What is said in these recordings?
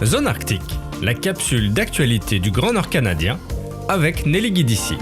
Zone Arctique, la capsule d'actualité du Grand Nord canadien avec Nelly Guidici.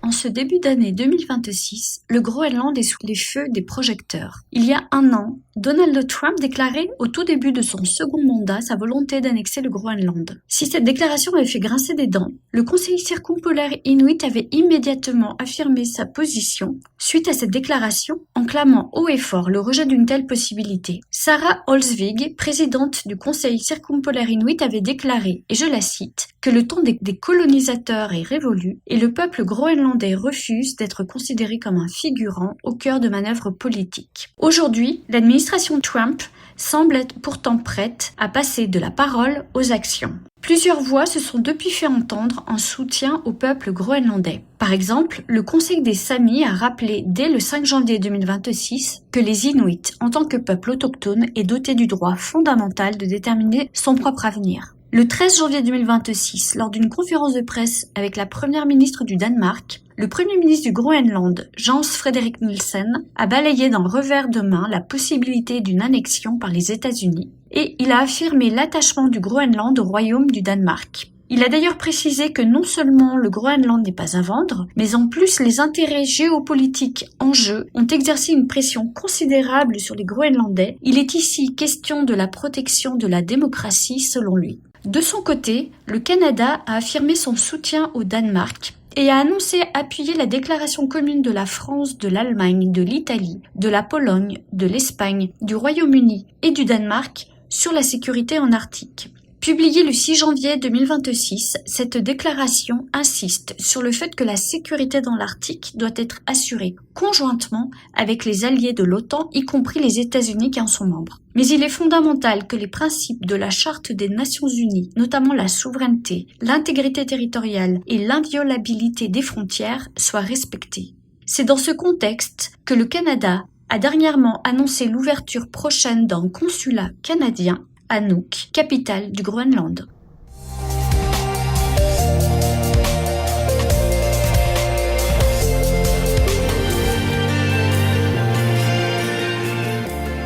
En ce début d'année 2026, le Groenland est sous les feux des projecteurs. Il y a un an, Donald Trump déclarait au tout début de son second mandat sa volonté d'annexer le Groenland. Si cette déclaration avait fait grincer des dents, le Conseil circumpolaire inuit avait immédiatement affirmé sa position suite à cette déclaration en clamant haut et fort le rejet d'une telle possibilité. Sarah Olsvig, présidente du Conseil circumpolaire inuit, avait déclaré, et je la cite, que le temps des colonisateurs est révolu et le peuple groenlandais refuse d'être considéré comme un figurant au cœur de manœuvres politiques. Aujourd'hui, l'administration Trump semble être pourtant prête à passer de la parole aux actions. Plusieurs voix se sont depuis fait entendre en soutien au peuple groenlandais. Par exemple, le Conseil des Samis a rappelé dès le 5 janvier 2026 que les Inuits, en tant que peuple autochtone, est doté du droit fondamental de déterminer son propre avenir. Le 13 janvier 2026, lors d'une conférence de presse avec la première ministre du Danemark, le premier ministre du Groenland, Jens Frederik Nielsen, a balayé d'un revers de main la possibilité d'une annexion par les États-Unis et il a affirmé l'attachement du Groenland au royaume du Danemark. Il a d'ailleurs précisé que non seulement le Groenland n'est pas à vendre, mais en plus les intérêts géopolitiques en jeu ont exercé une pression considérable sur les Groenlandais. Il est ici question de la protection de la démocratie selon lui. De son côté, le Canada a affirmé son soutien au Danemark et a annoncé appuyer la déclaration commune de la France, de l'Allemagne, de l'Italie, de la Pologne, de l'Espagne, du Royaume-Uni et du Danemark sur la sécurité en Arctique. Publiée le 6 janvier 2026, cette déclaration insiste sur le fait que la sécurité dans l'Arctique doit être assurée conjointement avec les alliés de l'OTAN, y compris les États-Unis qui en sont membres. Mais il est fondamental que les principes de la Charte des Nations Unies, notamment la souveraineté, l'intégrité territoriale et l'inviolabilité des frontières, soient respectés. C'est dans ce contexte que le Canada a dernièrement annoncé l'ouverture prochaine d'un consulat canadien à Nuuk, capitale du Groenland.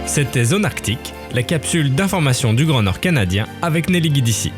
C'était Zone Arctique, la capsule d'information du Grand Nord canadien avec Nelly Guidici.